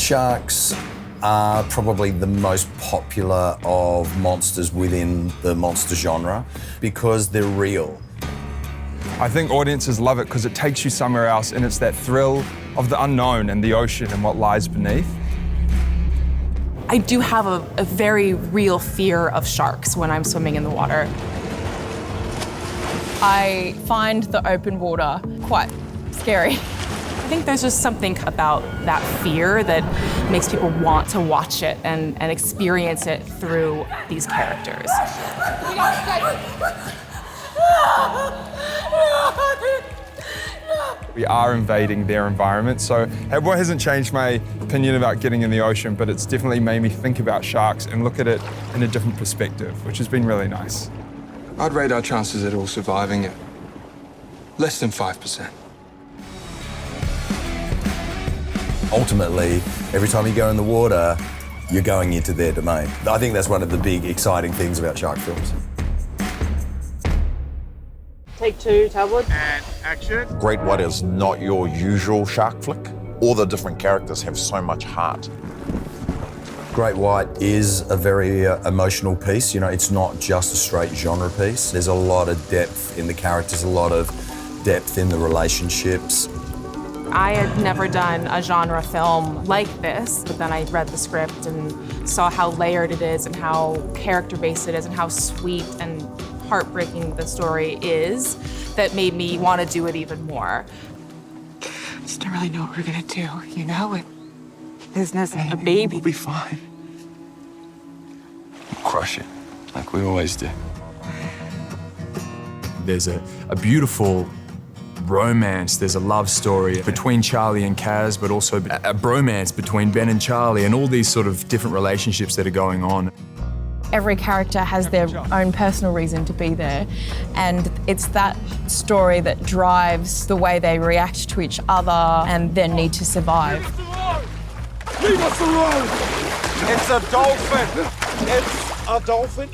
Sharks are probably the most popular of monsters within the monster genre because they're real. I think audiences love it because it takes you somewhere else, and it's that thrill of the unknown and the ocean and what lies beneath. I do have a very real fear of sharks when I'm swimming in the water. I find the open water quite scary. I think there's just something about that fear that makes people want to watch it and experience it through these characters. We are invading their environment, so it hasn't changed my opinion about getting in the ocean, but it's definitely made me think about sharks and look at it in a different perspective, which has been really nice. I'd rate our chances at all surviving it less than 5%. Ultimately, every time you go in the water, you're going into their domain. I think that's one of the big exciting things about shark films. Take two, tablet. And action. Great White is not your usual shark flick. All the different characters have so much heart. Great White is a very emotional piece. You know, it's not just a straight genre piece. There's a lot of depth in the characters, a lot of depth in the relationships. I had never done a genre film like this, but then I read the script and saw how layered it is and how character-based it is and how sweet and heartbreaking the story is that made me want to do it even more. I just don't really know what we're gonna do, you know? With business and a baby. We'll be fine. We'll crush it, like we always do. There's a beautiful romance, there's a love story between Charlie and Kaz, but also a bromance between Ben and Charlie and all these sort of different relationships that are going on. Every character has their own personal reason to be there, and it's that story that drives the way they react to each other and their need to survive. Leave us alone! It's a dolphin! It's a dolphin!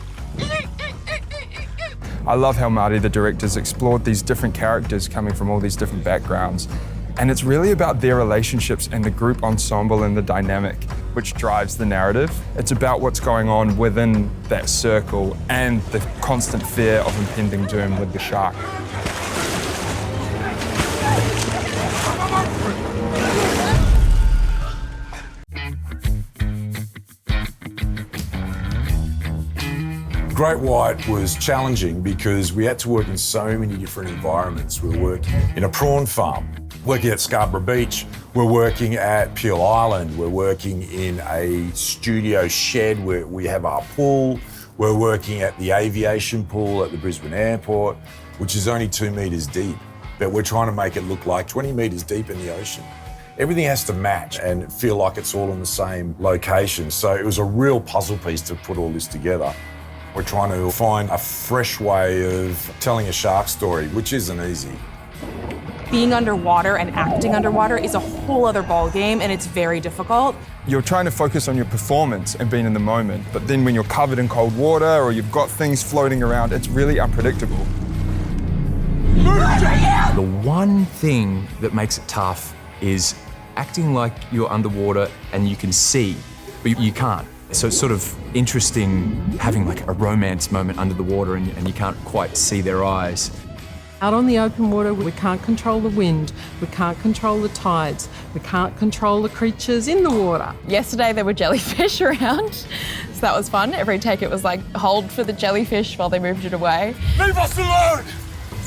I love how Marty, the director's explored these different characters coming from all these different backgrounds. And it's really about their relationships and the group ensemble and the dynamic, which drives the narrative. It's about what's going on within that circle and the constant fear of impending doom with the shark. Great White was challenging because we had to work in so many different environments. We were working in a prawn farm, working at Scarborough Beach, we're working at Peel Island, we're working in a studio shed where we have our pool, we're working at the aviation pool at the Brisbane Airport, which is only 2 metres deep, but we're trying to make it look like 20 metres deep in the ocean. Everything has to match and feel like it's all in the same location. So it was a real puzzle piece to put all this together. We're trying to find a fresh way of telling a shark story, which isn't easy. Being underwater and acting underwater is a whole other ballgame, and it's very difficult. You're trying to focus on your performance and being in the moment, but then when you're covered in cold water or you've got things floating around, it's really unpredictable. The one thing that makes it tough is acting like you're underwater and you can see, but you can't. So it's sort of interesting having like a romance moment under the water and you can't quite see their eyes. Out on the open water, we can't control the wind, we can't control the tides, we can't control the creatures in the water. Yesterday there were jellyfish around, so that was fun. Every take it was like, hold for the jellyfish while they moved it away. Leave us alone!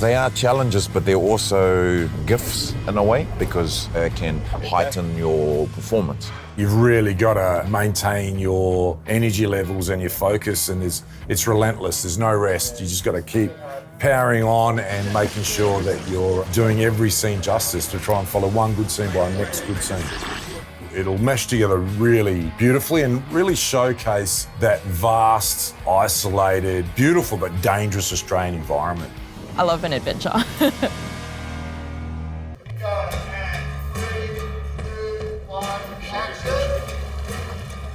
They are challenges, but they're also gifts in a way because it can heighten your performance. You've really got to maintain your energy levels and your focus, and it's relentless. There's no rest. You just got to keep powering on and making sure that you're doing every scene justice to try and follow one good scene by the next good scene. It'll mesh together really beautifully and really showcase that vast, isolated, beautiful but dangerous Australian environment. I love an adventure.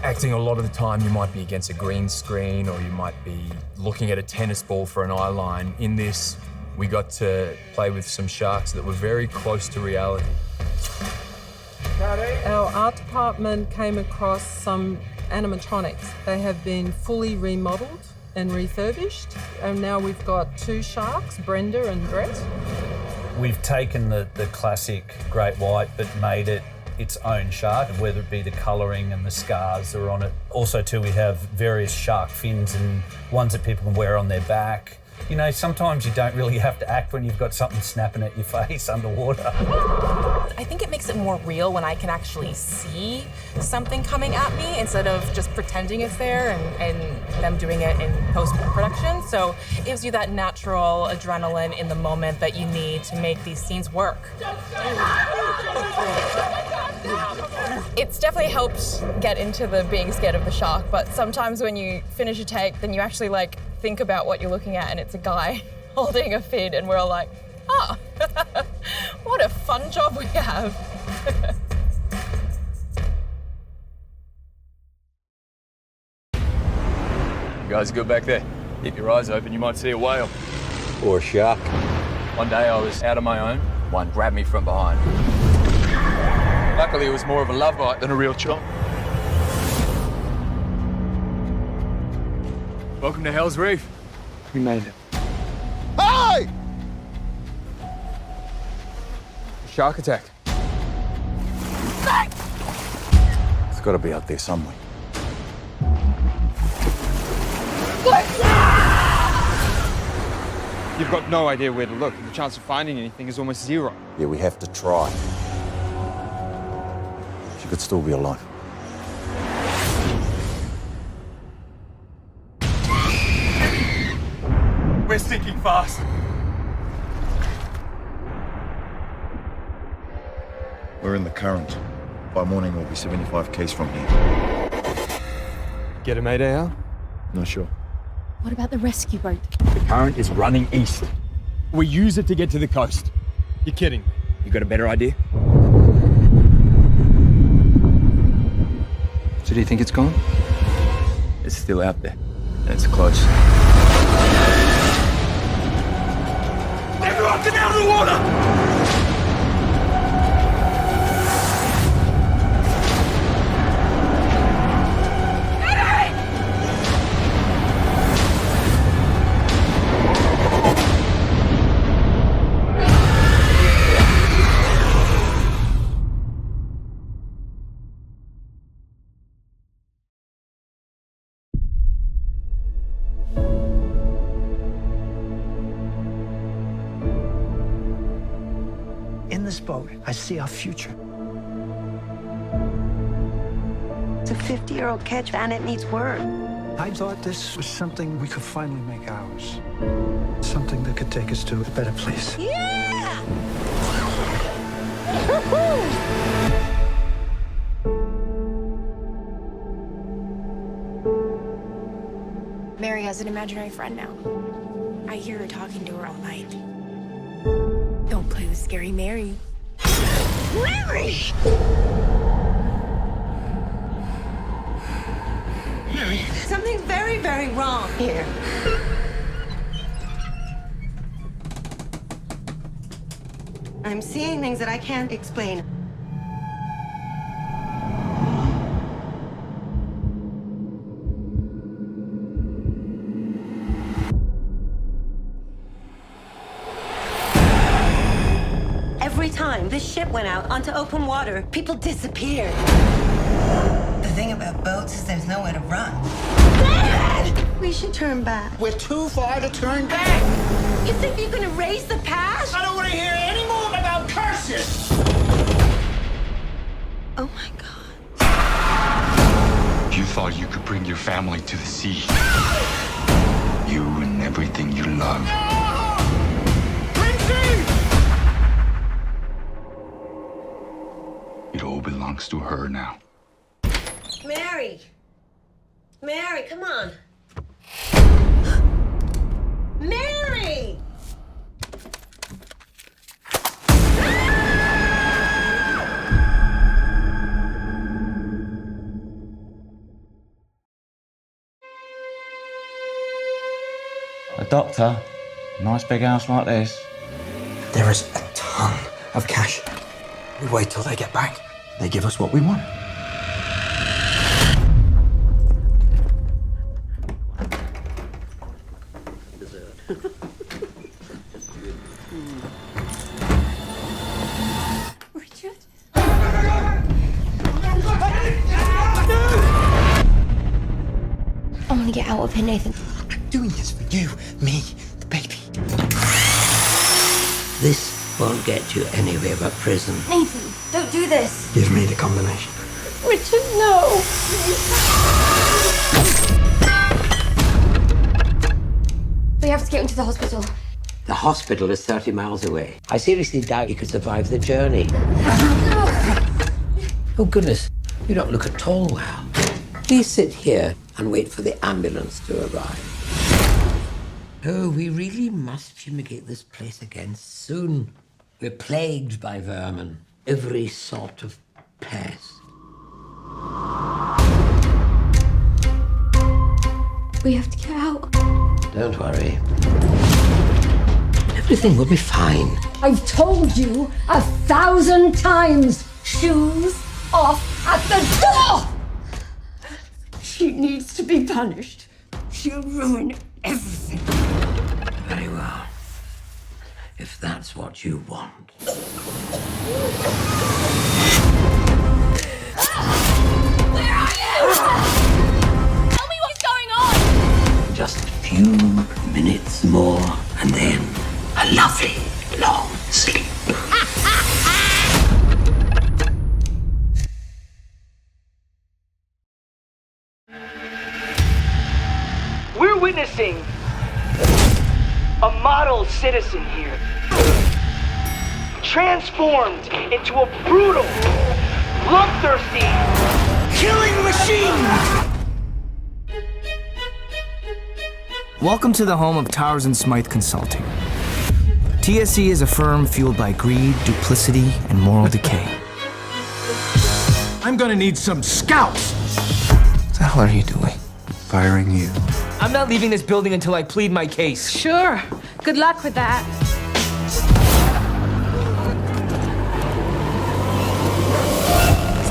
Acting a lot of the time you might be against a green screen or you might be looking at a tennis ball for an eye line. In this, we got to play with some sharks that were very close to reality. Our art department came across some animatronics. They have been fully remodeled and refurbished, and now we've got 2 sharks, Brenda and Brett. We've taken the classic great white but made it its own shark, whether it be the colouring and the scars that are on it. Also too, we have various shark fins and ones that people can wear on their back. You know, sometimes you don't really have to act when you've got something snapping at your face underwater. I think it makes it more real when I can actually see something coming at me instead of just pretending it's there and them doing it in post-production. So it gives you that natural adrenaline in the moment that you need to make these scenes work. It's definitely helped get into the being scared of the shark, but sometimes when you finish a take, then you actually think about what you're looking at and it's a guy holding a fin and we're all like, oh, what a fun job we have. You guys go back there. Keep your eyes open, you might see a whale. Or a shark. One day I was out on my own, one grabbed me from behind. Luckily it was more of a love bite than a real chomp. Welcome to Hell's Reef. We made it. Hey! Shark attack. It's got to be out there somewhere. You've got no idea where to look. The chance of finding anything is almost zero. Yeah, we have to try. She could still be alive. We're sinking fast. We're in the current. By morning, we'll be 75 k's from here. Get a mayday out? Not sure. What about the rescue boat? The current is running east. We use it to get to the coast. You're kidding. You got a better idea? So do you think it's gone? It's still out there, and it's close. Everyone get out of the water! In this boat, I see our future. It's a 50-year-old catch, and it needs work. I thought this was something we could finally make ours. Something that could take us to a better place. Yeah! Mary has an imaginary friend now. I hear her talking to her all night. Don't play with Scary Mary. Mary! Mary, something's very, very wrong here. I'm seeing things that I can't explain. Every time this ship went out onto open water, people disappeared. The thing about boats is there's nowhere to run. Dad! We should turn back. We're too far to turn back. You think you can erase the past? I don't want to hear any more about curses. Oh my God. You thought you could bring your family to the sea. You and everything you love. It all belongs to her now. Mary! Mary, come on. Mary! A doctor? Nice big house like this? There is a ton of cash. We wait till they get back. They give us what we want. Richard? I want to get out of here, Nathan. I'm doing this for you, me, the baby. This won't get you anywhere but prison. Nathan, don't do this. Give me the combination. Richard, no. We have to get into the hospital. The hospital is 30 miles away. I seriously doubt you could survive the journey. Oh, goodness. You don't look at all well. Please sit here and wait for the ambulance to arrive. Oh, we really must fumigate this place again soon. We're plagued by vermin. Every sort of pest. We have to get out. Don't worry. Everything will be fine. I've told you 1,000 times. Shoes off at the door! She needs to be punished. She'll ruin everything. Very well. If that's what you want. Where are you? Tell me what's going on! Just a few minutes more, and then a lovely long sleep. We're witnessing a model citizen here, transformed into a brutal, bloodthirsty, killing machine! Welcome to the home of Towers and Smythe Consulting. TSC is a firm fueled by greed, duplicity, and moral decay. I'm gonna need some scouts! What the hell are you doing? Firing you. I'm not leaving this building until I plead my case. Sure. Good luck with that.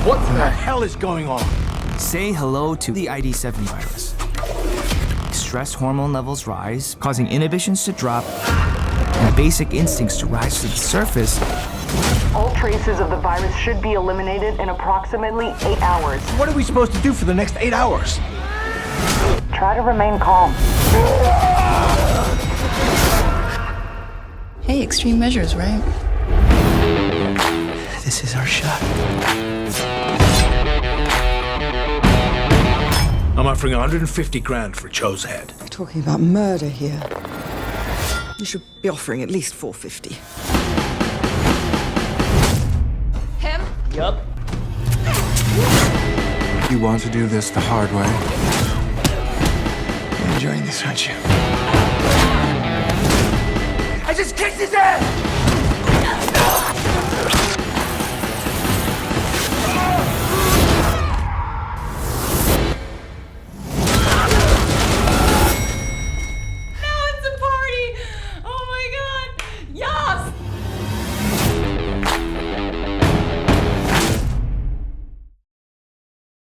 What the hell is going on? Say hello to the ID7 virus. Stress hormone levels rise, causing inhibitions to drop and basic instincts to rise to the surface. All traces of the virus should be eliminated in approximately 8 hours. What are we supposed to do for the next 8 hours? Try to remain calm. Hey, extreme measures, right? This is our shot. I'm offering 150 grand for Cho's head. We're talking about murder here. You should be offering at least 450. Him? Yup. You want to do this the hard way? You're enjoying this, aren't you? I just kicked his ass!